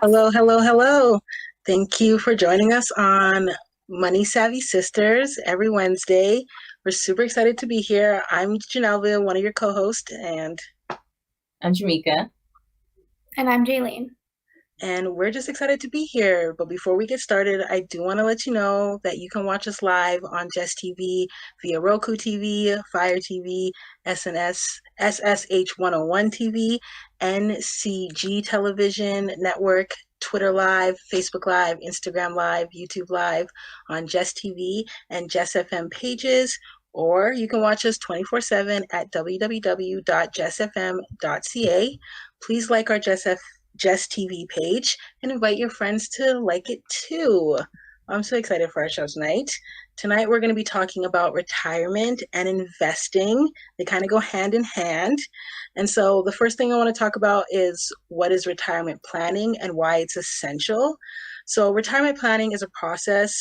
Hello, hello, hello. Thank you for joining us on Money Savvy Sisters every Wednesday. We're super excited to be here. I'm Genelva, one of your co-hosts, I'm Jamaica. And I'm Jaylene. and we're just excited to be here. But before we get started, I do want to let you know that you can watch us live on JessTV via Roku TV, Fire TV, SNS, SSH 101 TV, NCG Television Network, Twitter Live, Facebook Live, Instagram Live, YouTube Live on Jess TV and Jess FM pages, or you can watch us 24/7 at www.jessfm.ca. Please like our Jess TV page and invite your friends to like it too. I'm so excited for our show tonight. Tonight, we're going to be talking about retirement and investing. They kind of go hand in hand. And so, the first thing I want to talk about is what is retirement planning and why it's essential. So, retirement planning is a process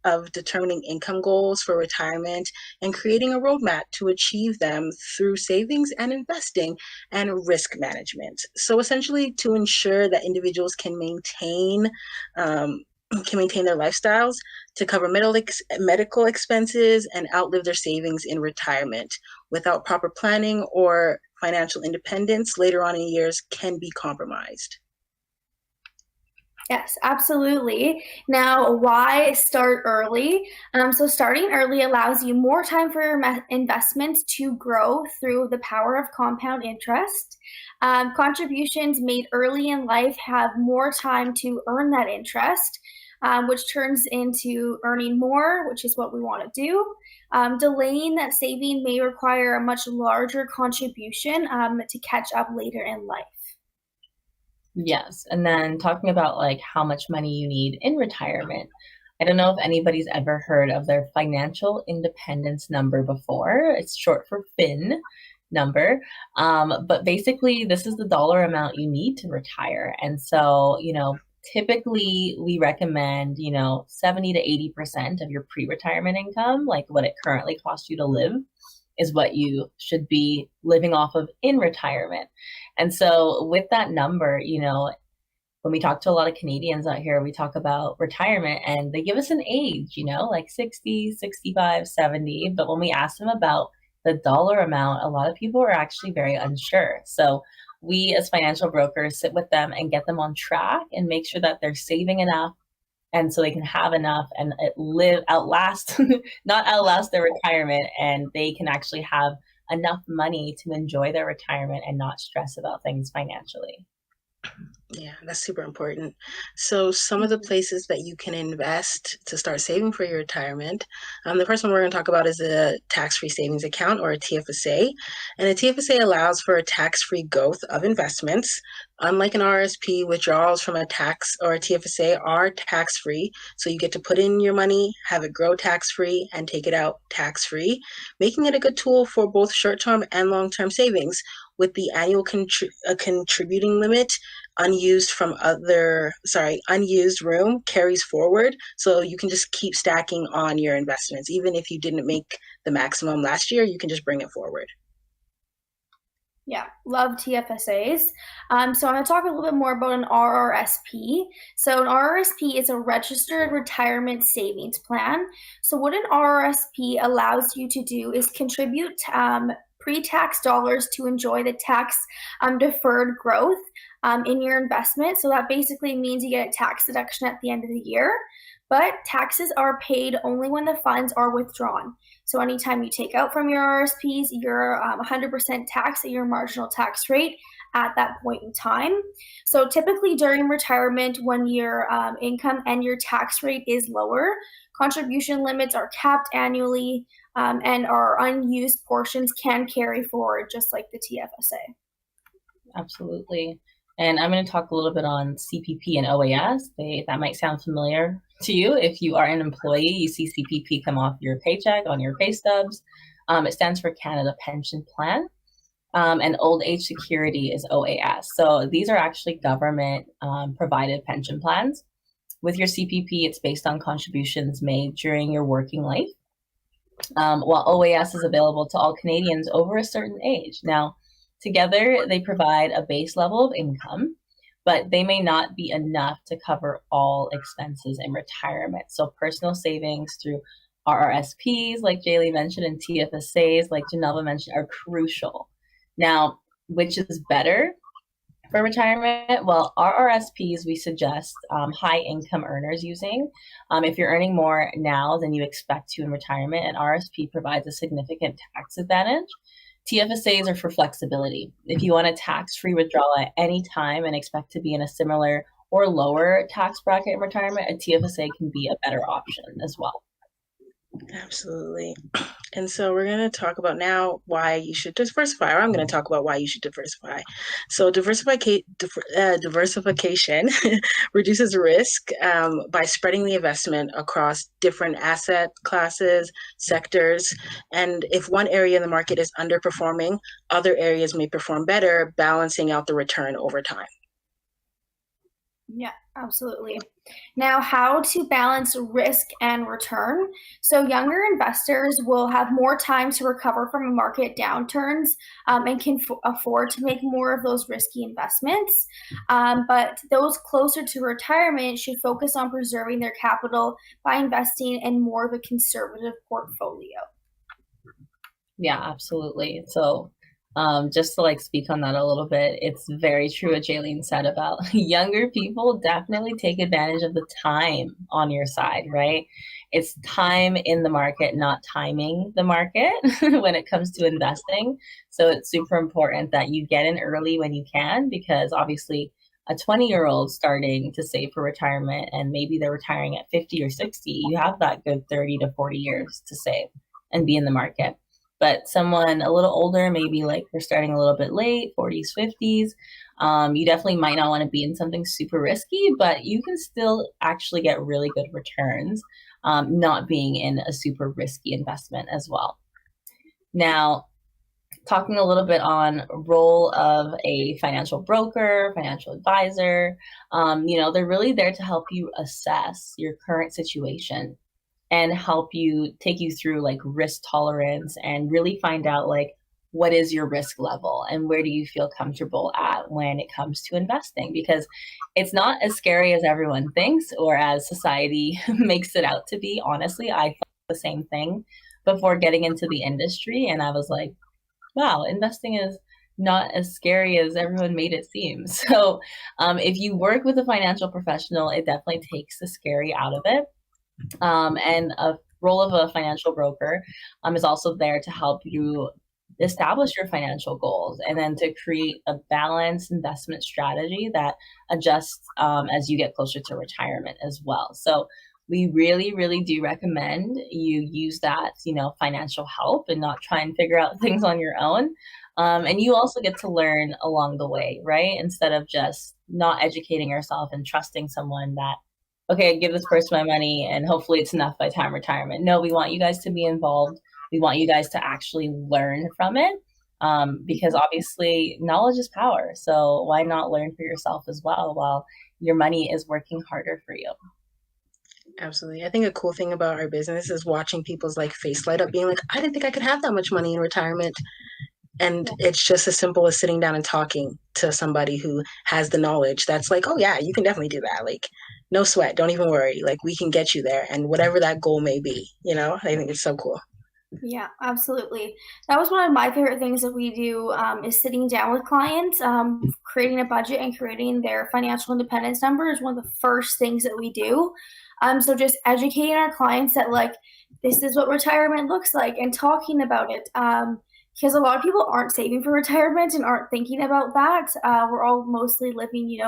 of determining income goals for retirement and creating a roadmap to achieve them through savings and investing and risk management. So essentially, to ensure that individuals can maintain their lifestyles to cover medical expenses and outlive their savings in retirement. Without proper planning or financial independence, later on in years can be compromised. Yes, absolutely. Now, why start early? So starting early allows you more time for your investments to grow through the power of compound interest. Contributions made early in life have more time to earn that interest, which turns into earning more, which is what we want to do. Delaying that saving may require a much larger contribution to catch up later in life. Yes. And then talking about like how much money you need in retirement. I don't know if anybody's ever heard of their financial independence number before. It's short for FIN number. But basically, this is the dollar amount you need to retire. And so, typically we recommend, 70 to 80% of your pre-retirement income, like what it currently costs you to live, is what you should be living off of in retirement. And so with that number, when we talk to a lot of Canadians out here, we talk about retirement and they give us an age, like 60, 65, 70. But when we ask them about the dollar amount, a lot of people are actually very unsure. So we as financial brokers sit with them and get them on track and make sure that they're saving enough and so they can have enough and not outlast their retirement, and they can actually have enough money to enjoy their retirement and not stress about things financially. Yeah, that's super important. So some of the places that you can invest to start saving for your retirement, the first one we're going to talk about is a tax-free savings account, or a TFSA. And a TFSA allows for a tax-free growth of investments. Unlike an RSP, withdrawals from a tax or a TFSA are tax-free. So you get to put in your money, have it grow tax-free, and take it out tax-free, making it a good tool for both short-term and long-term savings, with the annual contributing limit unused room carries forward. So you can just keep stacking on your investments. Even if you didn't make the maximum last year, you can just bring it forward. Yeah, love TFSAs. So I'm going to talk a little bit more about an RRSP. So an RRSP is a registered retirement savings plan. So what an RRSP allows you to do is contribute pre-tax dollars to enjoy the tax deferred growth in your investment. So that basically means you get a tax deduction at the end of the year, but taxes are paid only when the funds are withdrawn. So anytime you take out from your RSPs, you're 100% taxed at your marginal tax rate at that point in time. So typically during retirement, when your income and your tax rate is lower, contribution limits are capped annually, and our unused portions can carry forward just like the TFSA. Absolutely. And I'm going to talk a little bit on CPP and OAS. That might sound familiar to you. If you are an employee, you see CPP come off your paycheck on your pay stubs. It stands for Canada Pension Plan. And Old Age Security is OAS. So these are actually government provided pension plans. With your CPP, it's based on contributions made during your working life, while OAS is available to all Canadians over a certain age. Now, together, they provide a base level of income but they may not be enough to cover all expenses in retirement. So personal savings through RRSPs, like Jaylene mentioned, and TFSAs, like Genelva mentioned, are crucial. Now, which is better for retirement? Well, RRSPs we suggest high income earners using. If you're earning more now than you expect to in retirement, an RRSP provides a significant tax advantage. TFSAs are for flexibility. If you want a tax-free withdrawal at any time and expect to be in a similar or lower tax bracket in retirement, a TFSA can be a better option as well. Absolutely. And so we're going to talk about now why you should diversify, or I'm going to talk about why you should diversify. So diversification reduces risk by spreading the investment across different asset classes, sectors. And if one area in the market is underperforming, other areas may perform better, balancing out the return over time. Yeah, absolutely. Now, how to balance risk and return. So younger investors will have more time to recover from market downturns and can afford to make more of those risky investments. But those closer to retirement should focus on preserving their capital by investing in more of a conservative portfolio. Yeah, absolutely. So just to speak on that a little bit, it's very true what Jaylene said about younger people. Definitely take advantage of the time on your side, right? It's time in the market, not timing the market when it comes to investing. So it's super important that you get in early when you can, because obviously a 20-year-old starting to save for retirement and maybe they're retiring at 50 or 60, you have that good 30 to 40 years to save and be in the market. But someone a little older, maybe we're starting a little bit late, 40s, 50s, you definitely might not want to be in something super risky, but you can still actually get really good returns, not being in a super risky investment as well. Now, talking a little bit on role of a financial broker, financial advisor, they're really there to help you assess your current situation and help you take you through risk tolerance and really find out what is your risk level and where do you feel comfortable at when it comes to investing, because it's not as scary as everyone thinks or as society makes it out to be. Honestly, I thought the same thing before getting into the industry, and I was like, wow, investing is not as scary as everyone made it seem. So if you work with a financial professional, it definitely takes the scary out of it. And a role of a financial broker is also there to help you establish your financial goals and then to create a balanced investment strategy that adjusts as you get closer to retirement as well. So we really, really do recommend you use that, financial help and not try and figure out things on your own. And you also get to learn along the way, right? Instead of just not educating yourself and trusting someone that, okay, give this person my money and hopefully it's enough by time retirement. No, we want you guys to be involved. We want you guys to actually learn from it because obviously knowledge is power. So why not learn for yourself as well while your money is working harder for you? Absolutely. I think a cool thing about our business is watching people's face light up being like, I didn't think I could have that much money in retirement. And it's just as simple as sitting down and talking to somebody who has the knowledge that's oh yeah, you can definitely do that. No sweat, don't even worry. We can get you there, and whatever that goal may be, I think it's so cool. Yeah, absolutely. That was one of my favorite things that we do is sitting down with clients, creating a budget and creating their financial independence number is one of the first things that we do. So just educating our clients that this is what retirement looks like and talking about it. Because a lot of people aren't saving for retirement and aren't thinking about that. We're all mostly living,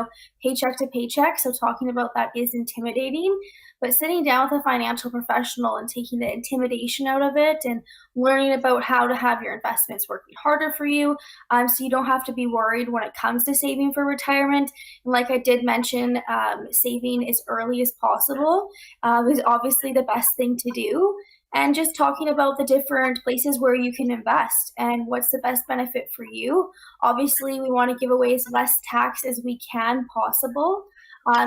paycheck to paycheck. So talking about that is intimidating. But sitting down with a financial professional and taking the intimidation out of it and learning about how to have your investments working harder for you, so you don't have to be worried when it comes to saving for retirement. And like I did mention, saving as early as possible is obviously the best thing to do. And just talking about the different places where you can invest and what's the best benefit for you. Obviously, we want to give away as less tax as we can possible.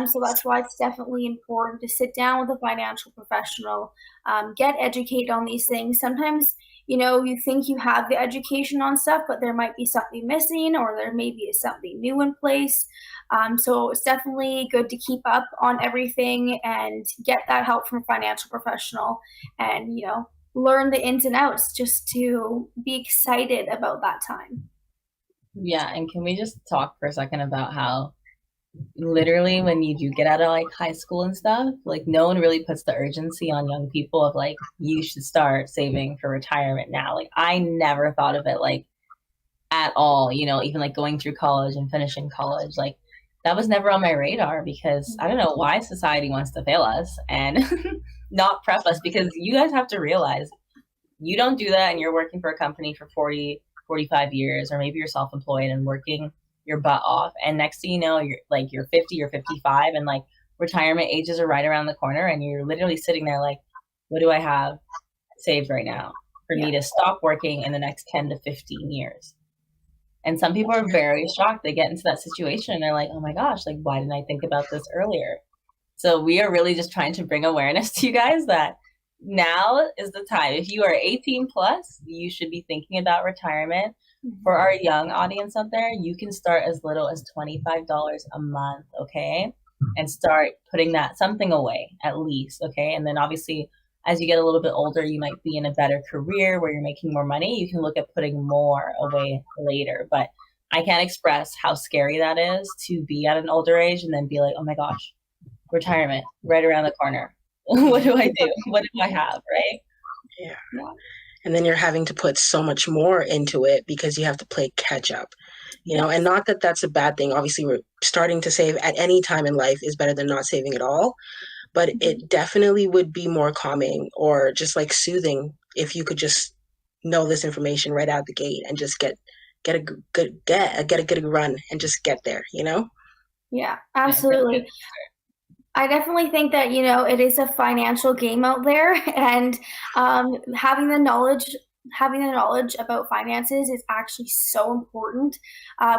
So that's why it's definitely important to sit down with a financial professional, get educated on these things. Sometimes, you think you have the education on stuff, but there might be something missing, or there may be something new in place. So it's definitely good to keep up on everything and get that help from a financial professional, and learn the ins and outs just to be excited about that time. Yeah, and can we just talk for a second about how literally when you do get out of like high school and stuff, like no one really puts the urgency on young people of like, you should start saving for retirement now. Like I never thought of it like at all, even like going through college and finishing college, like that was never on my radar, because I don't know why society wants to fail us and not prep us, because you guys have to realize you don't do that and you're working for a company for 40, 45 years, or maybe you're self-employed and working your butt off. And next thing you know, you're 50 or 55 and like retirement ages are right around the corner, and you're literally sitting there like, what do I have saved right now for me to stop working in the next 10 to 15 years? And some people are very shocked. They get into that situation and they're like, oh my gosh, like, why didn't I think about this earlier? So we are really just trying to bring awareness to you guys that now is the time. If you are 18 plus, you should be thinking about retirement. For our young audience out there, you can start as little as $25 a month, okay? And start putting that something away at least, okay? And then obviously, as you get a little bit older, you might be in a better career where you're making more money. You can look at putting more away later. But I can't express how scary that is to be at an older age and then be like, oh my gosh, retirement right around the corner. What do I do? What do I have, right? Yeah. And then you're having to put so much more into it because you have to play catch up, and not that that's a bad thing. Obviously, we're starting to save at any time in life is better than not saving at all. But it definitely would be more calming or just like soothing if you could just know this information right out the gate and just get a good run and just get there, Yeah, absolutely. I definitely think that, it is a financial game out there, and having the knowledge about finances is actually so important.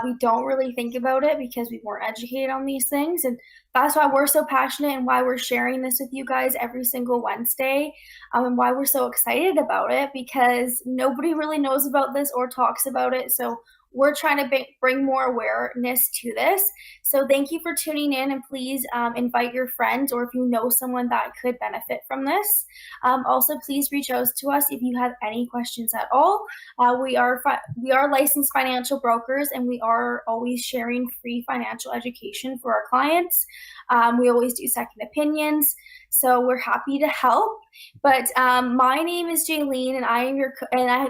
We don't really think about it because we weren't educated on these things, and that's why we're so passionate and why we're sharing this with you guys every single Wednesday, and why we're so excited about it, because nobody really knows about this or talks about it. So we're trying to bring more awareness to this. So thank you for tuning in, and please invite your friends, or if you know someone that could benefit from this. Also, please reach out to us if you have any questions at all. We are licensed financial brokers, and we are always sharing free financial education for our clients. We always do second opinions, so we're happy to help. But my name is Jaylene, and I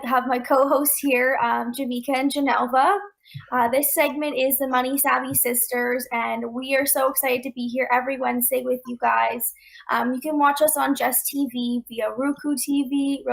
have my co-hosts here, Jamaica and Genelva. This segment is the Money Savvy Sisters, and we are so excited to be here every Wednesday with you guys. You can watch us on JessTV via Roku TV,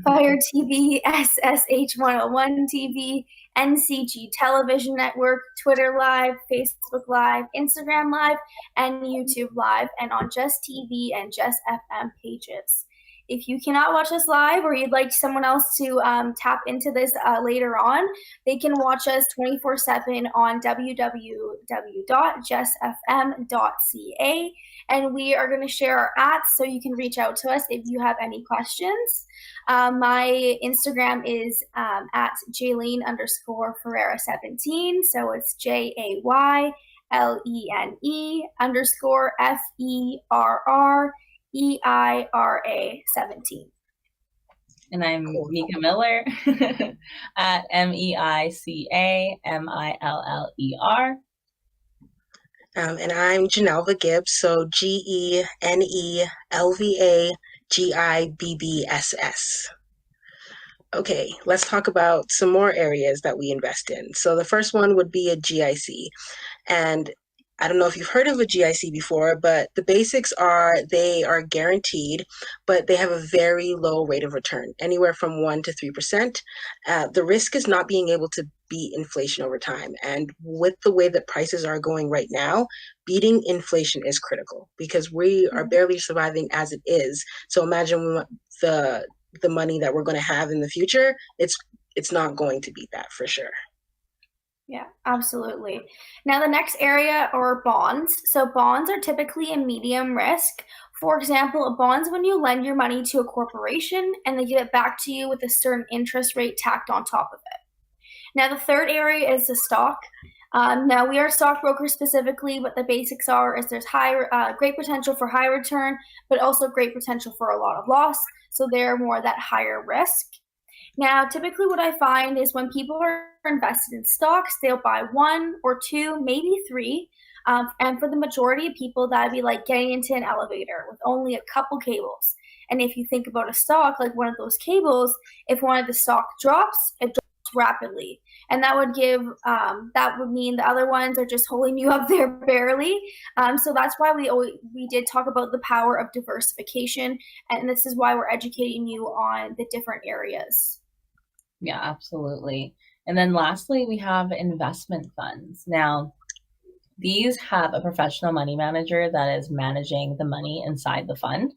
Fire TV, SSH 101 TV, NCG Television Network, Twitter Live, Facebook Live, Instagram Live, and YouTube Live, and on JessTV and Jess FM pages. If you cannot watch us live, or you'd like someone else to tap into this later on, they can watch us 24/7 on www.jessfm.ca. And we are going to share our @, so you can reach out to us if you have any questions. My Instagram is at Jaylene_Ferreira17. So it's JAYLENE_FERREIRA17. And I'm Meica Miller at MEICAMILLER. And I'm Genelva Gibbs, so GENELVAGIBBSS. Okay, let's talk about some more areas that we invest in. So the first one would be a GIC. And I don't know if you've heard of a GIC before, but the basics are they are guaranteed, but they have a very low rate of return, anywhere from 1% to 3%. The risk is not being able to beat inflation over time. And with the way that prices are going right now, beating inflation is critical because we are barely surviving as it is. So imagine the money that we're going to have in the future, it's not going to beat that for sure. Yeah, absolutely. Now the next area are bonds. So bonds are typically a medium risk For example, bonds when you lend your money to a corporation and they give it back to you with a certain interest rate tacked on top of it. Now, the third area is the stock. Now, we are stockbrokers specifically, but the basics is there's great potential for high return, but also great potential for a lot of loss. So they're more that higher risk. Now, typically what I find is when people are invested in stocks, they'll buy 1 or 2, maybe 3. And for the majority of people, that'd be like getting into an elevator with only a couple cables. And if you think about a stock, like one of those cables, if one of the stock drops, it drops rapidly. And that would mean the other ones are just holding you up there barely. So that's why we did talk about the power of diversification. And this is why we're educating you on the different areas. Yeah, absolutely. And then lastly, we have investment funds. Now, these have a professional money manager that is managing the money inside the fund.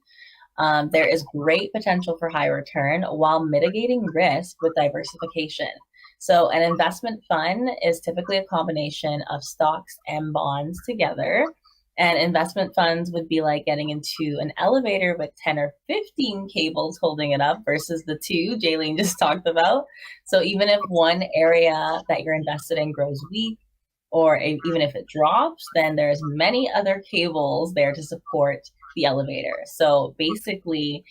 There is great potential for high return while mitigating risk with diversification. So an investment fund is typically a combination of stocks and bonds together. And investment funds would be like getting into an elevator with 10 or 15 cables holding it up versus the 2 Jaylene just talked about. So even if one area that you're invested in grows weak, or even if it drops, then there's many other cables there to support the elevator. So basically,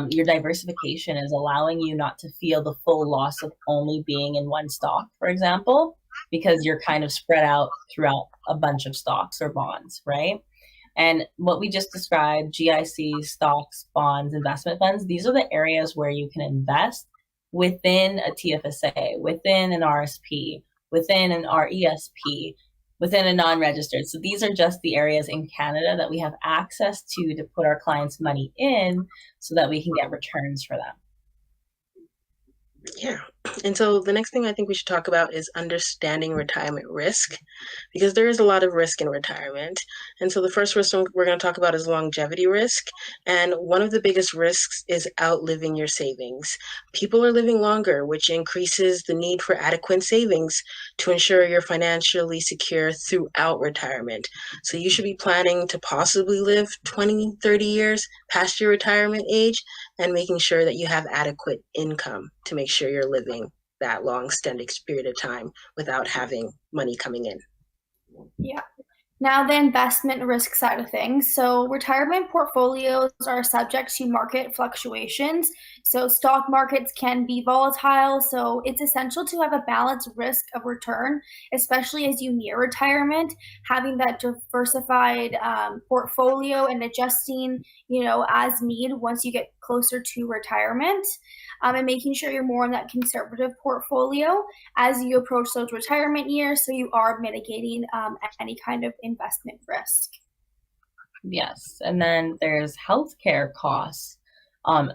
your diversification is allowing you not to feel the full loss of only being in one stock, for example, because you're kind of spread out throughout a bunch of stocks or bonds, right? And what we just described, GIC, stocks, bonds, investment funds, these are the areas where you can invest within a TFSA, within an RSP, within an RESP, within a non-registered. So these are just the areas in Canada that we have access to put our clients' money in so that we can get returns for them. Yeah. And so the next thing I think we should talk about is understanding retirement risk, because there is a lot of risk in retirement. And so the first risk we're going to talk about is longevity risk. And one of the biggest risks is outliving your savings. People are living longer, which increases the need for adequate savings to ensure you're financially secure throughout retirement. So you should be planning to possibly live 20, 30 years past your retirement age, and making sure that you have adequate income to make sure you're living that long extended period of time without having money coming in. Yeah. Now, the investment risk side of things. So retirement portfolios are subject to market fluctuations. So stock markets can be volatile. So it's essential to have a balanced risk of return, especially as you near retirement, having that diversified portfolio and adjusting, as need once you get closer to retirement. And making sure you're more in that conservative portfolio as you approach those retirement years, so you are mitigating any kind of investment risk. Yes, and then there's healthcare costs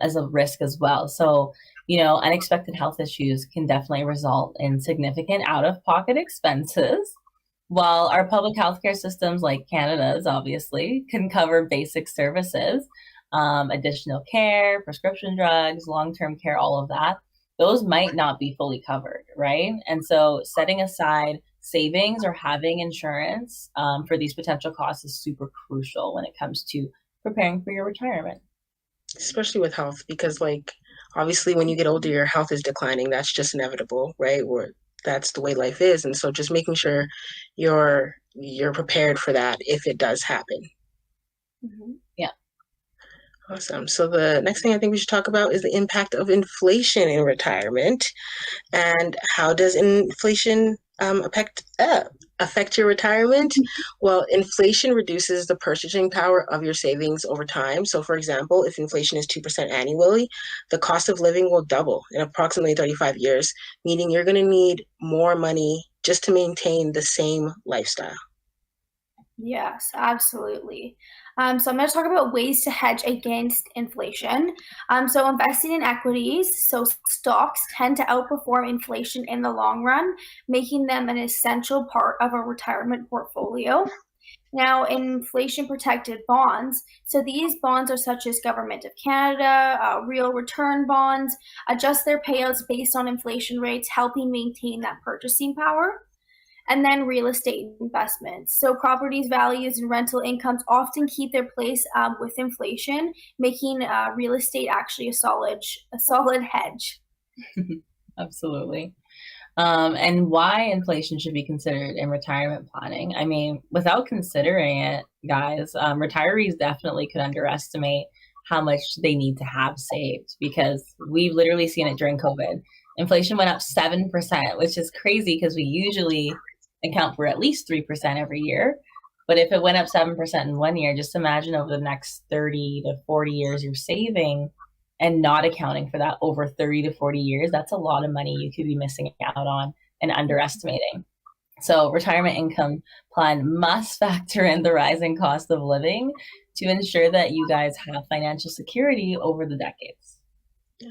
as a risk as well. So, unexpected health issues can definitely result in significant out-of-pocket expenses. While our public healthcare systems, like Canada's, obviously, can cover basic services, additional care, prescription drugs, long-term care, all of that, those might not be fully covered, right? And so setting aside savings or having insurance for these potential costs is super crucial when it comes to preparing for your retirement. Especially with health, because obviously when you get older, your health is declining. That's just inevitable, right? That's the way life is. And so just making sure you're prepared for that if it does happen. Mm-hmm. Yeah. Awesome. So the next thing I think we should talk about is the impact of inflation in retirement, and how does inflation affect your retirement? Well, inflation reduces the purchasing power of your savings over time. So for example, if inflation is 2% annually, the cost of living will double in approximately 35 years, meaning you're going to need more money just to maintain the same lifestyle. Yes, absolutely. So I'm going to talk about ways to hedge against inflation. So investing in equities, so stocks tend to outperform inflation in the long run, making them an essential part of a retirement portfolio. Now, inflation-protected bonds, so these bonds are such as Government of Canada, real return bonds, adjust their payouts based on inflation rates, helping maintain that purchasing power. and then real estate investments. So properties values and rental incomes often keep their place with inflation, making real estate actually a solid hedge. Absolutely. And why inflation should be considered in retirement planning. I mean, without considering it, guys, retirees definitely could underestimate how much they need to have saved, because we've literally seen it during COVID. Inflation went up 7%, which is crazy because we usually account for at least 3% every year. But if it went up 7% in 1 year, just imagine over the next 30 to 40 years you're saving and not accounting for that over 30 to 40 years. That's a lot of money you could be missing out on and underestimating. So retirement income plan must factor in the rising cost of living to ensure that you guys have financial security over the decades.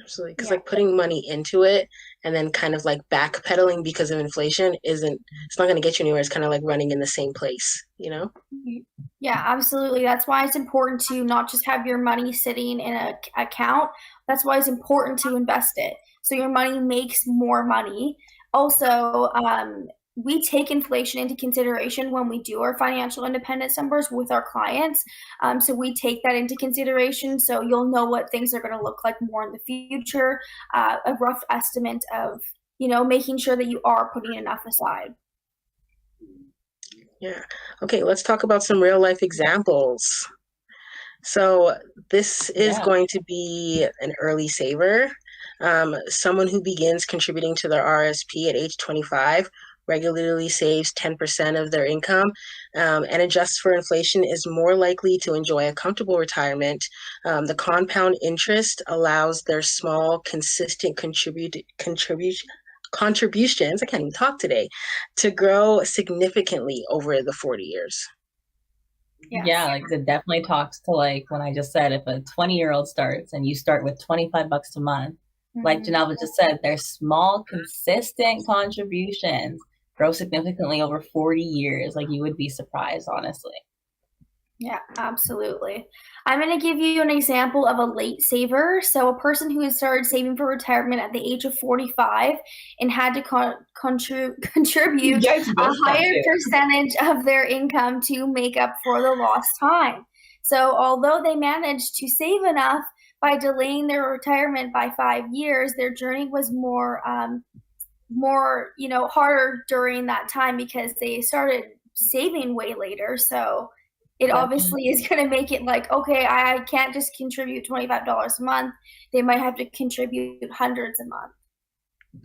Absolutely. Because like putting money into it and then kind of like backpedaling because of inflation it's not going to get you anywhere. It's kind of like running in the same place, you know? Yeah, absolutely. That's why it's important to not just have your money sitting in an account. That's why it's important to invest it, so your money makes more money. Also, we take inflation into consideration when we do our financial independence numbers with our clients. So we take that into consideration, so you'll know what things are going to look like more in the future, a rough estimate of, making sure that you are putting enough aside. Yeah. Okay, let's talk about some real life examples. So this is going to be an early saver, someone who begins contributing to their RSP at age 25, regularly saves 10% of their income, and adjusts for inflation, is more likely to enjoy a comfortable retirement. The compound interest allows their small, consistent contributions, I can't even talk today, to grow significantly over the 40 years. Yes. Yeah, like it definitely talks to like when I just said, if a 20-year-old starts and you start with $25 a month, like Genelva just said, their small, consistent contributions grow significantly over 40 years. Like you would be surprised, honestly. Yeah, absolutely. I'm going to give you an example of a late saver. So a person who has started saving for retirement at the age of 45 and had to contribute a higher percentage of their income to make up for the lost time. So although they managed to save enough by delaying their retirement by 5 years, their journey was more harder during that time because they started saving way later. So it obviously is going to make it like, okay, I can't just contribute $25 a month. They might have to contribute hundreds a month.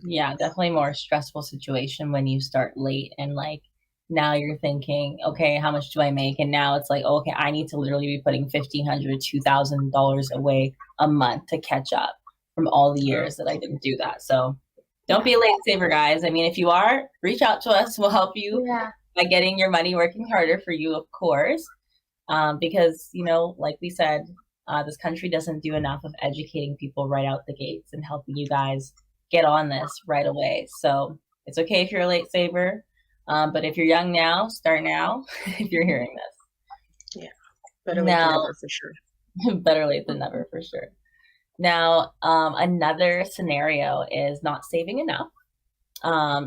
Yeah, definitely more stressful situation when you start late and like now you're thinking, okay, how much do I make? And now it's like, oh, okay, I need to literally be putting $1,500 to $2,000 away a month to catch up from all the years that I didn't do that. So don't be a late saver, guys. I mean, if you are, reach out to us. We'll help you by getting your money working harder for you, of course. Because, like we said, this country doesn't do enough of educating people right out the gates and helping you guys get on this right away. So it's okay if you're a late saver. But if you're young now, start now if you're hearing this. Yeah. Better late than never for sure. Better late than never for sure. Now, another scenario is not saving enough.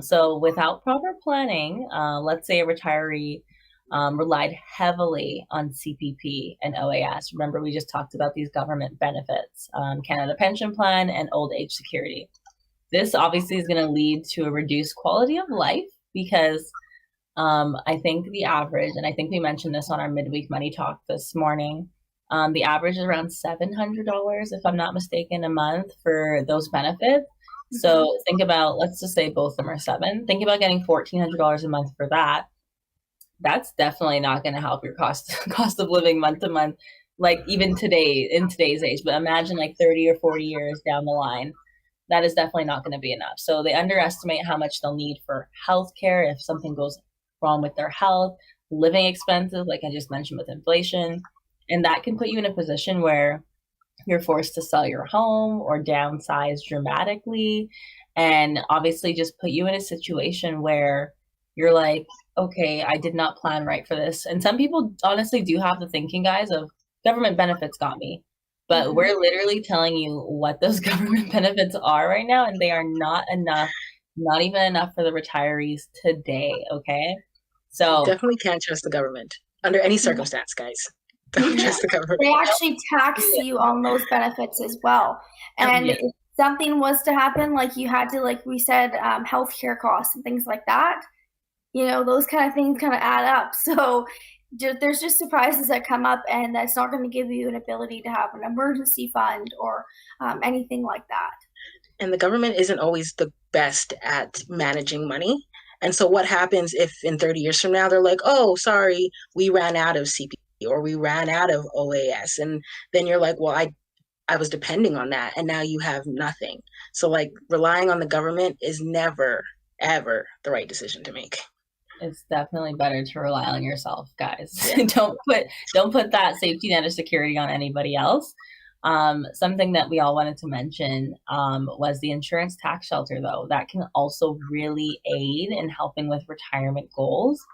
So without proper planning, let's say a retiree relied heavily on CPP and OAS. Remember, we just talked about these government benefits, Canada Pension Plan and Old Age Security. This obviously is going to lead to a reduced quality of life because I think the average, and I think we mentioned this on our midweek money talk this morning, the average is around $700, if I'm not mistaken, a month for those benefits. So think about, let's just say both of them are $7. Think about getting $1,400 a month for that. That's definitely not going to help your cost of living month to month, like even today, in today's age. But imagine like 30 or 40 years down the line, that is definitely not going to be enough. So they underestimate how much they'll need for healthcare if something goes wrong with their health, living expenses, like I just mentioned with inflation. And that can put you in a position where you're forced to sell your home or downsize dramatically. And obviously just put you in a situation where you're like, okay, I did not plan right for this. And some people honestly do have the thinking, guys, of government benefits got me. But we're literally telling you what those government benefits are right now, and they are not enough not even enough for the retirees today, okay? So definitely can't trust the government under any circumstance, guys. Don't trust the government. They actually tax you on those benefits as well. And if something was to happen, like you had to, like we said, healthcare costs and things like that, those kind of things kind of add up. So there's just surprises that come up, and that's not going to give you an ability to have an emergency fund or anything like that. And the government isn't always the best at managing money. And so what happens if in 30 years from now, they're like, oh, sorry, we ran out of CPP or we ran out of OAS. And then you're like, well, I was depending on that. And now you have nothing. So like relying on the government is never, ever the right decision to make. It's definitely better to rely on yourself, guys. Don't put that safety net of security on anybody else. Something that we all wanted to mention was the insurance tax shelter, though. That can also really aid in helping with retirement goals.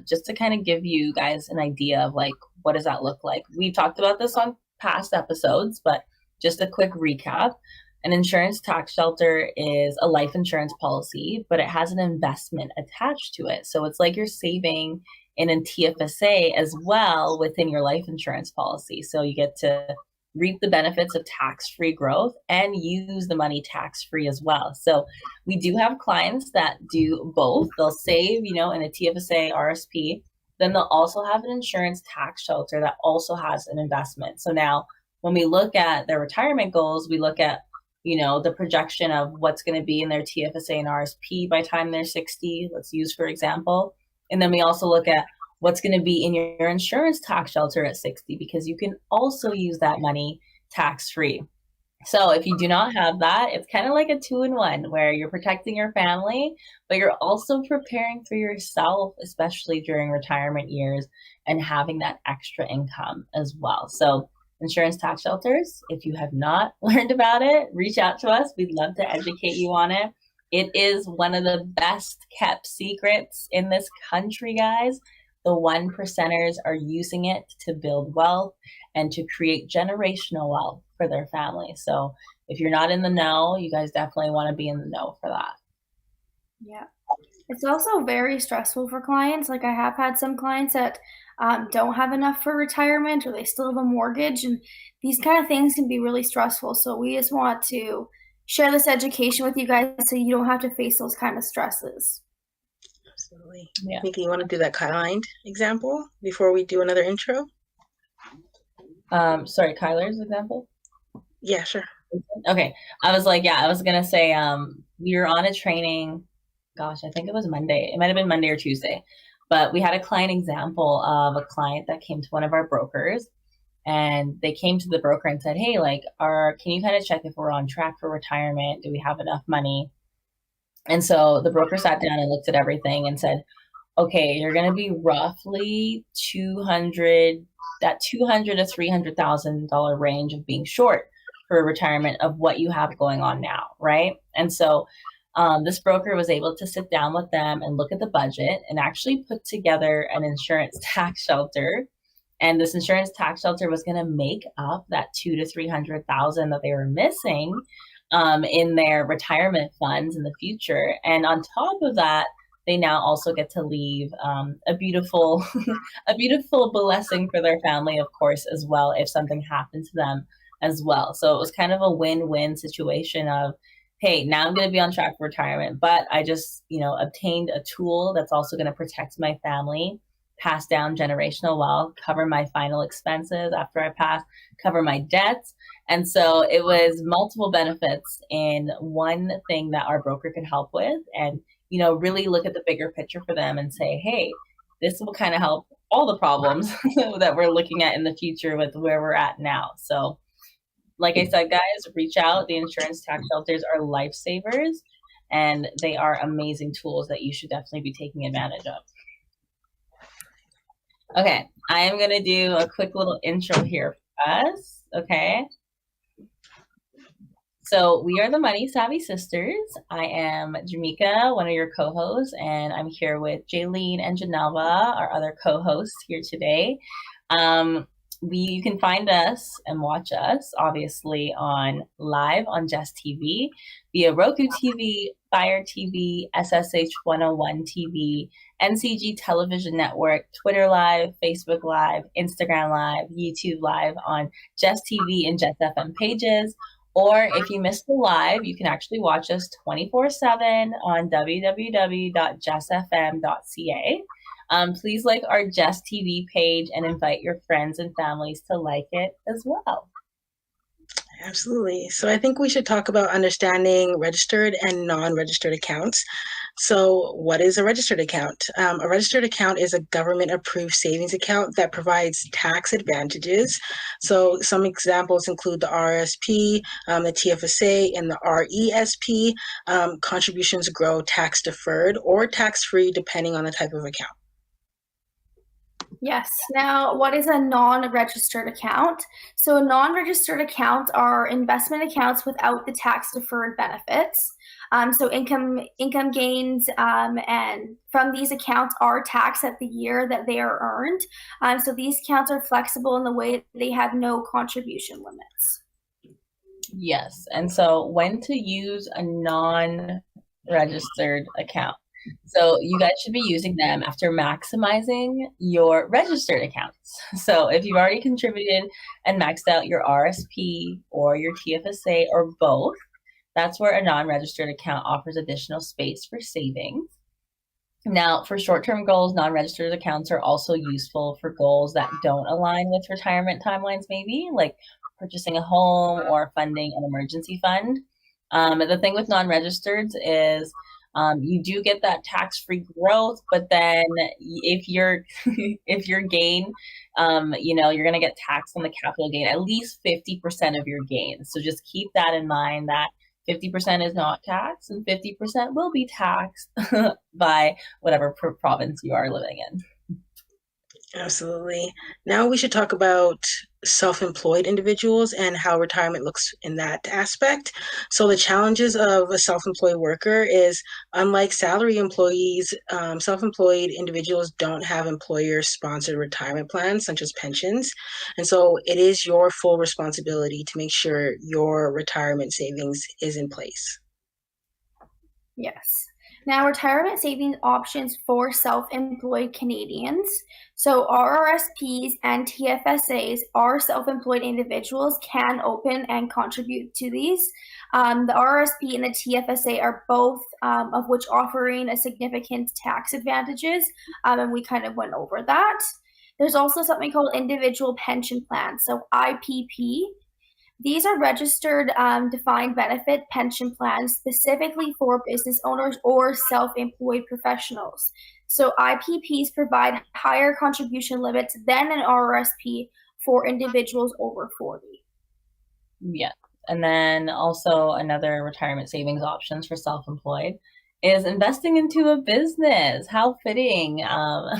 Just to kind of give you guys an idea of like, what does that look like? We've talked about this on past episodes, but just a quick recap. An insurance tax shelter is a life insurance policy, but it has an investment attached to it. So it's like you're saving in a TFSA as well within your life insurance policy. So you get to reap the benefits of tax-free growth and use the money tax-free as well. So we do have clients that do both. They'll save, in a TFSA RSP, then they'll also have an insurance tax shelter that also has an investment. So now when we look at their retirement goals, we look at the projection of what's going to be in their TFSA and RSP by the time they're 60, let's use for example. And then we also look at what's going to be in your insurance tax shelter at 60, because you can also use that money tax-free. So if you do not have that, it's kind of like a 2-in-1 where you're protecting your family, but you're also preparing for yourself, especially during retirement years, and having that extra income as well. So insurance tax shelters, if you have not learned about it, reach out to us. We'd love to educate you on it. It is one of the best kept secrets in this country, guys. The 1%ers are using it to build wealth and to create generational wealth for their family. So if you're not in the know, you guys definitely want to be in the know for that. Yeah. It's also very stressful for clients. Like I have had some clients that don't have enough for retirement, or they still have a mortgage, and these kind of things can be really stressful. So we just want to share this education with you guys so you don't have to face those kind of stresses. Absolutely. Yeah. Meica, you want to do that kind example before we do another intro? Sorry, Kyler's example? Yeah, sure. Okay. I was going to say, we were on a training, gosh, I think it was Monday. It might have been Monday or Tuesday. But we had a client example of a client that came to one of our brokers, and they came to the broker and said, hey, like, can you kind of check if we're on track for retirement? Do we have enough money? And so the broker sat down and looked at everything and said, okay, you're going to be roughly $200,000 to $300,000 range of being short for retirement of what you have going on now, right? And so this broker was able to sit down with them and look at the budget and actually put together an insurance tax shelter. And this insurance tax shelter was going to make up that $200,000 to $300,000 that they were missing in their retirement funds in the future. And on top of that, they now also get to leave a beautiful blessing for their family, of course, as well, if something happened to them as well. So it was kind of a win-win situation of, hey, now I'm going to be on track for retirement, but I just, obtained a tool that's also going to protect my family, pass down generational wealth, cover my final expenses after I pass, cover my debts. And so it was multiple benefits in one thing that our broker could help with, and, really look at the bigger picture for them and say, hey, this will kind of help all the problems that we're looking at in the future with where we're at now. So like I said, guys, reach out. The insurance tax shelters are lifesavers, and they are amazing tools that you should definitely be taking advantage of. Okay, I am going to do a quick little intro here for us, okay? So we are the Money Savvy Sisters. I am Jamaica, one of your co-hosts, and I'm here with Jaylene and Genelva, our other co-hosts here today. You can find us and watch us, obviously, live on JessTV, via Roku TV, Fire TV, SSH 101 TV, NCG Television Network, Twitter Live, Facebook Live, Instagram Live, YouTube Live on JessTV and Jess FM pages. Or if you missed the live, you can actually watch us 24/7 on www.jessfm.ca. Please like our JessTV page and invite your friends and families to like it as well. Absolutely. So I think we should talk about understanding registered and non-registered accounts. So what is a registered account? A registered account is a government-approved savings account that provides tax advantages. So some examples include the RSP, the TFSA, and the RESP. Contributions grow tax-deferred or tax-free depending on the type of account. Yes. Now, what is a non-registered account? So non-registered accounts are investment accounts without the tax-deferred benefits. So income gains and from these accounts are taxed at the year that they are earned. So these accounts are flexible in the way that they have no contribution limits. Yes. And so when to use a non-registered account? So you guys should be using them after maximizing your registered accounts. So if you've already contributed and maxed out your RSP or your TFSA or both, that's where a non-registered account offers additional space for savings. Now, for short-term goals, non-registered accounts are also useful for goals that don't align with retirement timelines, maybe like purchasing a home or funding an emergency fund. The thing with non-registered is you do get that tax-free growth, but then if your gain, you're going to get taxed on the capital gain, at least 50% of your gains. So just keep that in mind, that 50% is not taxed and 50% will be taxed by whatever province you are living in. Absolutely. Now we should talk about self-employed individuals and how retirement looks in that aspect. So the challenges of a self-employed worker is, unlike salary employees, self-employed individuals don't have employer-sponsored retirement plans such as pensions. And so it is your full responsibility to make sure your retirement savings is in place. Yes. Now, retirement savings options for self-employed Canadians. So RRSPs and TFSAs are self-employed individuals can open and contribute to these. The RRSP and the TFSA are both of which offering a significant tax advantages, and we kind of went over that. There's also something called individual pension plans, so IPP. These are registered defined benefit pension plans specifically for business owners or self-employed professionals. So IPPs provide higher contribution limits than an RRSP for individuals over 40. Yeah. And then also another retirement savings options for self-employed is investing into a business. How fitting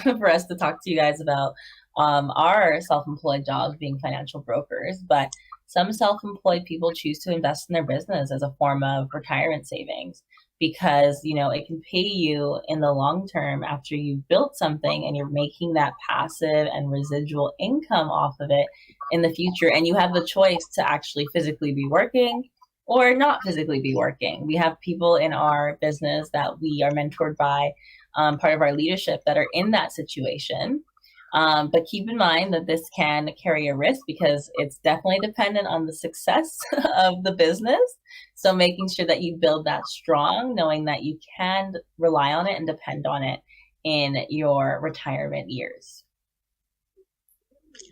for us to talk to you guys about our self-employed jobs being financial brokers, but some self-employed people choose to invest in their business as a form of retirement savings because, it can pay you in the long term after you've built something and you're making that passive and residual income off of it in the future. And you have the choice to actually physically be working or not physically be working. We have people in our business that we are mentored by, part of our leadership, that are in that situation. But keep in mind that this can carry a risk because it's definitely dependent on the success of the business. So making sure that you build that strong, knowing that you can rely on it and depend on it in your retirement years.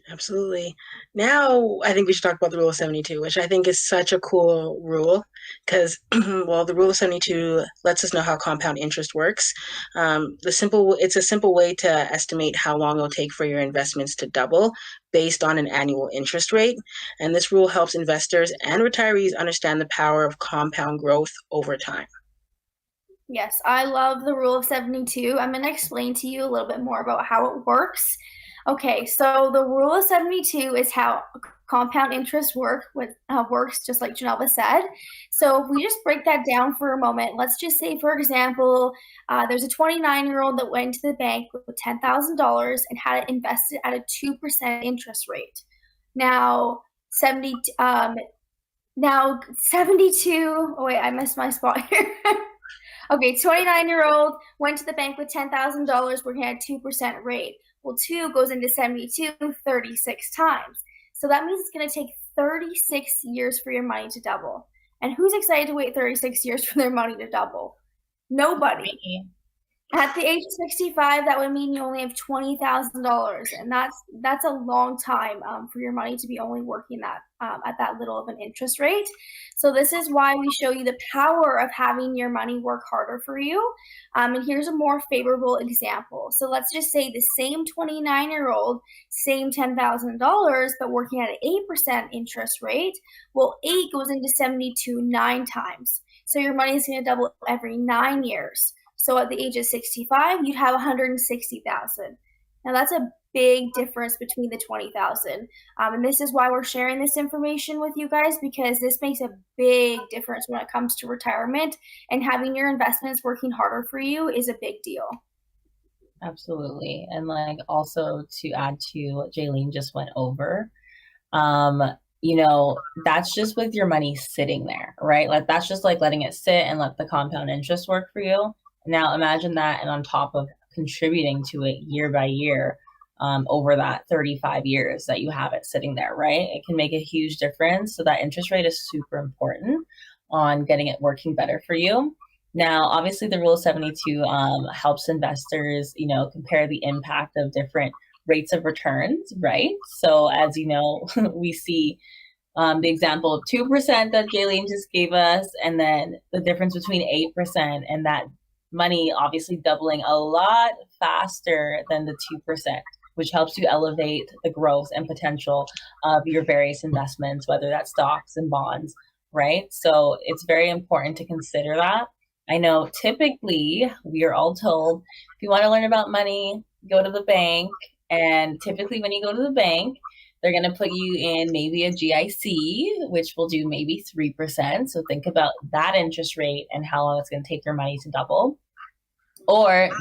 Absolutely. Now, I think we should talk about the Rule of 72, which I think is such a cool rule because, the Rule of 72 lets us know how compound interest works. It's a simple way to estimate how long it'll take for your investments to double based on an annual interest rate. And this rule helps investors and retirees understand the power of compound growth over time. Yes, I love the Rule of 72. I'm going to explain to you a little bit more about how it works. Okay, so the Rule of 72 is how compound interest works, just like Genelva said. So if we just break that down for a moment, let's just say, for example, there's a 29-year-old that went to the bank with $10,000 and had it invested at a 2% interest rate. Now, 72, oh wait, I missed my spot here. Okay, 29-year-old went to the bank with $10,000 working at a 2% rate. Well, 2 goes into 72 36 times. So that means it's going to take 36 years for your money to double. And who's excited to wait 36 years for their money to double? Nobody. At the age of 65, that would mean you only have $20,000, and that's a long time for your money to be only working that at that little of an interest rate. So this is why we show you the power of having your money work harder for you. And here's a more favorable example. So let's just say the same 29-year-old, same $10,000, but working at an 8% interest rate. Well, 8 goes into 72 9 times. So your money is going to double every 9 years. So at the age of 65, you'd have 160,000. Now that's a big difference between the 20,000. And this is why we're sharing this information with you guys, because this makes a big difference when it comes to retirement, and having your investments working harder for you is a big deal. Absolutely. And like also to add to what Jaylene just went over, that's just with your money sitting there, right? Like that's just like letting it sit and let the compound interest work for you. Now imagine that, and on top of contributing to it year by year over that 35 years that you have it sitting there, right? It can make a huge difference. So that interest rate is super important on getting it working better for you. Now, obviously, the Rule of 72 helps investors, compare the impact of different rates of returns, right? So as you know, we see the example of 2% that Jaylene just gave us, and then the difference between 8% and that money obviously doubling a lot faster than the 2%, which helps you elevate the growth and potential of your various investments, whether that's stocks and bonds, right? So it's very important to consider that. I know typically we are all told, if you want to learn about money, go to the bank. And typically when you go to the bank, they're going to put you in maybe a GIC, which will do maybe 3%. So think about that interest rate and how long it's going to take your money to double. Or,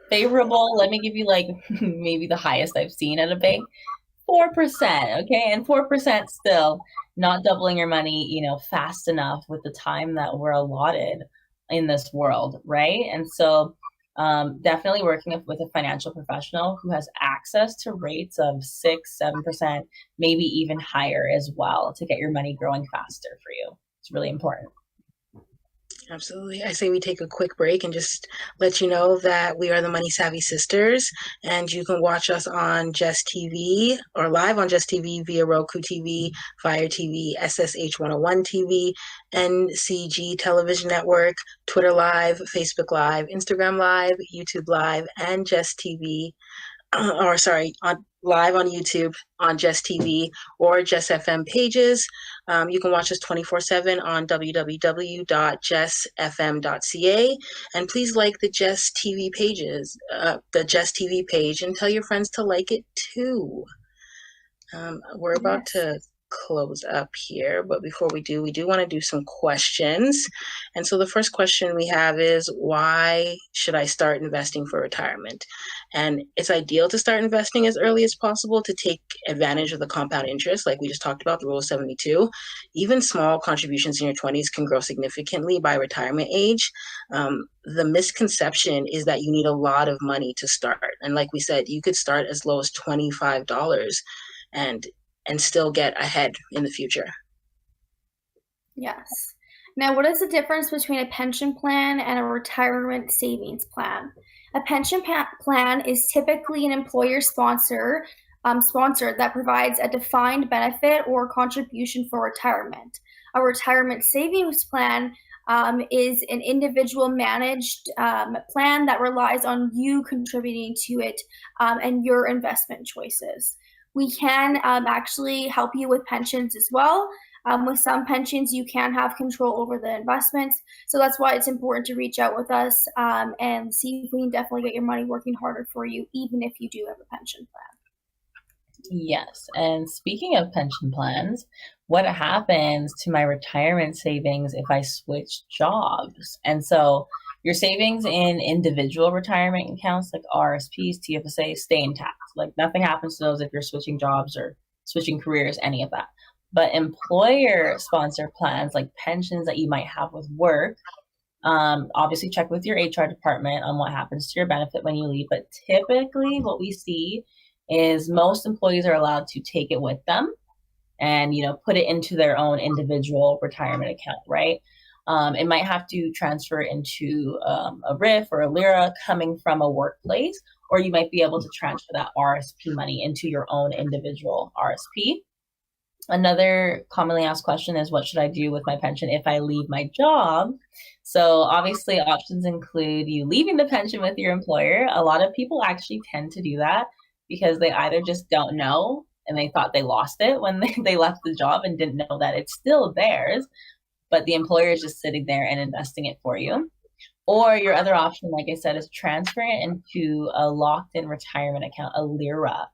favorable, let me give you like maybe the highest I've seen at a bank, 4%. Okay. And 4% still not doubling your money, fast enough with the time that we're allotted in this world. Right. And so definitely working with a financial professional who has access to rates of 6, 7%, maybe even higher as well, to get your money growing faster for you. It's really important. Absolutely. I say we take a quick break and just let you know that we are the Money Savvy Sisters, and you can watch us on JessTV or live on JessTV via Roku TV, Fire TV, SSH 101 TV, NCG Television Network, Twitter Live, Facebook Live, Instagram Live, YouTube Live, and JessTV. Live on YouTube, on JessTV or Jess FM pages. You can watch us 24/7 on www.jessfm.ca. And please like the JessTV pages, the JessTV page, and tell your friends to like it too. We're about to close up here, but before we do want to do some questions. And so the first question we have is, why should I start investing for retirement? And it's ideal to start investing as early as possible to take advantage of the compound interest, like we just talked about, the Rule of 72. Even small contributions in your 20s can grow significantly by retirement age. The misconception is that you need a lot of money to start. And like we said, you could start as low as $25 and still get ahead in the future. Yes. Now, what is the difference between a pension plan and a retirement savings plan? A pension plan is typically an employer sponsored that provides a defined benefit or contribution for retirement. A retirement savings plan is an individual managed plan that relies on you contributing to it and your investment choices. We can actually help you with pensions as well. With some pensions, you can have control over the investments. So that's why it's important to reach out with us and see if we can definitely get your money working harder for you, even if you do have a pension plan. Yes. And speaking of pension plans, what happens to my retirement savings if I switch jobs? And so your savings in individual retirement accounts like RSPs, TFSA stay intact. Like nothing happens to those if you're switching jobs or switching careers, any of that. But employer sponsored plans like pensions that you might have with work, Obviously check with your HR department on what happens to your benefit when you leave. But typically what we see is most employees are allowed to take it with them and, put it into their own individual retirement account, right? It might have to transfer into a RIF or a LIRA coming from a workplace, or you might be able to transfer that RSP money into your own individual RSP. Another commonly asked question is, what should I do with my pension if I leave my job? So obviously options include you leaving the pension with your employer. A lot of people actually tend to do that because they either just don't know and they thought they lost it when they left the job and didn't know that it's still theirs, but the employer is just sitting there and investing it for you. Or your other option, like I said, is transferring it into a locked-in retirement account, a LIRA.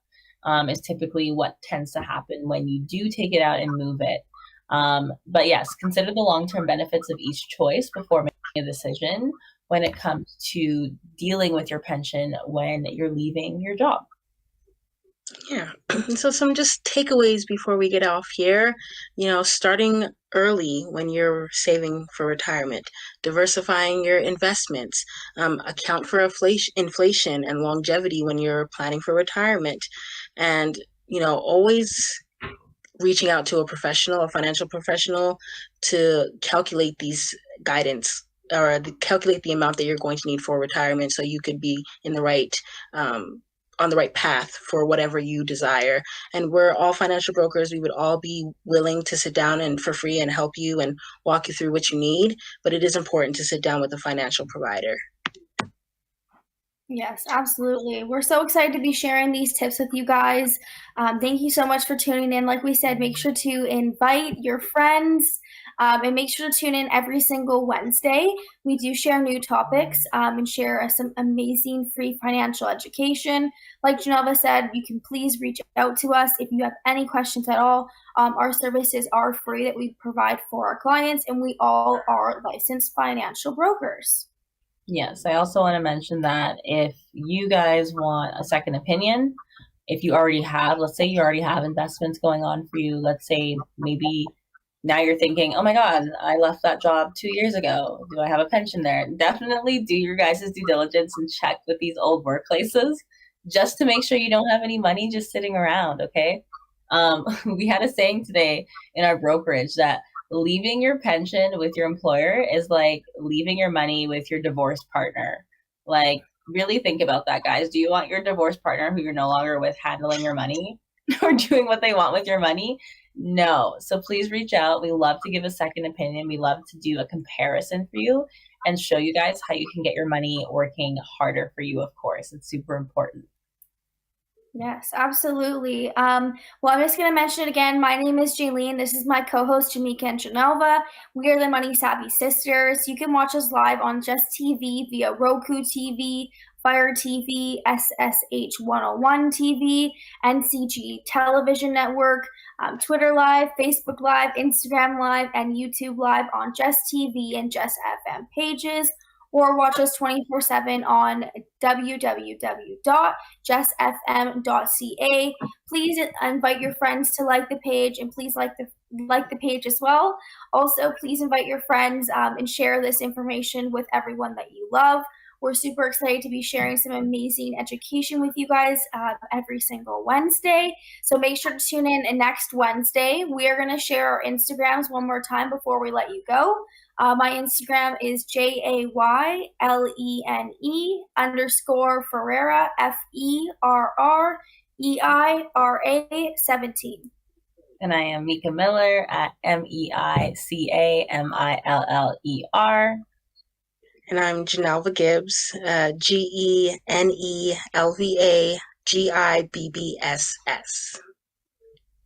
Is typically what tends to happen when you do take it out and move it. But yes, consider the long-term benefits of each choice before making a decision when it comes to dealing with your pension when you're leaving your job. Yeah. So some just takeaways before we get off here, starting early when you're saving for retirement, diversifying your investments, account for inflation and longevity when you're planning for retirement, and, always reaching out to a financial professional to calculate these guidance or calculate the amount that you're going to need for retirement so you could be in the right on the right path for whatever you desire. And we're all financial brokers. We would all be willing to sit down and for free and help you and walk you through what you need. But it is important to sit down with a financial provider. Yes, absolutely. We're so excited to be sharing these tips with you guys. Thank you so much for tuning in. Like we said, make sure to invite your friends and make sure to tune in every single Wednesday. We do share new topics and share some amazing free financial education. Like Genelva said, you can please reach out to us if you have any questions at all. Our services are free that we provide for our clients, and we all are licensed financial brokers. Yes, I also want to mention that if you guys want a second opinion, if you already have, let's say you already have investments going on for you, let's say maybe now you're thinking, oh my God, I left that job 2 years ago. Do I have a pension there? Definitely do your guys' due diligence and check with these old workplaces just to make sure you don't have any money just sitting around, okay? We had a saying today in our brokerage that leaving your pension with your employer is like leaving your money with your divorced partner. Like, really think about that, guys. Do you want your divorced partner who you're no longer with handling your money or doing what they want with your money? No. So please reach out. We love to give a second opinion. We love to do a comparison for you and show you guys how you can get your money working harder for you, of course. It's super important. Yes, absolutely. Well, I'm just going to mention it again. My name is Jaylene. This is my co-host, Meica and Genelva. We are the Money Savvy Sisters. You can watch us live on JessTV via Roku TV, Fire TV, SSH 101 TV, NCG Television Network, Twitter Live, Facebook Live, Instagram Live, and YouTube Live on JessTV and Jess FM pages. Or watch us 24/7 on www.jessfm.ca. Please invite your friends to like the page, and please like the page as well. Also, please invite your friends and share this information with everyone that you love. We're super excited to be sharing some amazing education with you guys every single Wednesday. So make sure to tune in next Wednesday. We are going to share our Instagrams one more time before we let you go. My Instagram is JAYLENE_Ferreira, FERREIRA 17. And I am Meica Miller at MEICAMILLER. And I'm Genelva Gibbs, GENELVAGIBBSS.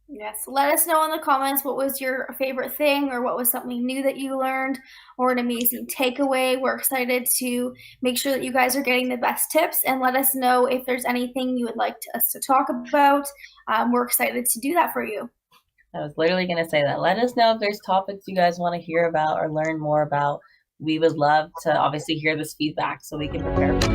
Yes, let us know in the comments what was your favorite thing, or what was something new that you learned, or an amazing takeaway. We're excited to make sure that you guys are getting the best tips, and let us know if there's anything you would like us to talk about. We're excited to do that for you. I was literally going to say that. Let us know if there's topics you guys want to hear about or learn more about. We would love to obviously hear this feedback so we can prepare for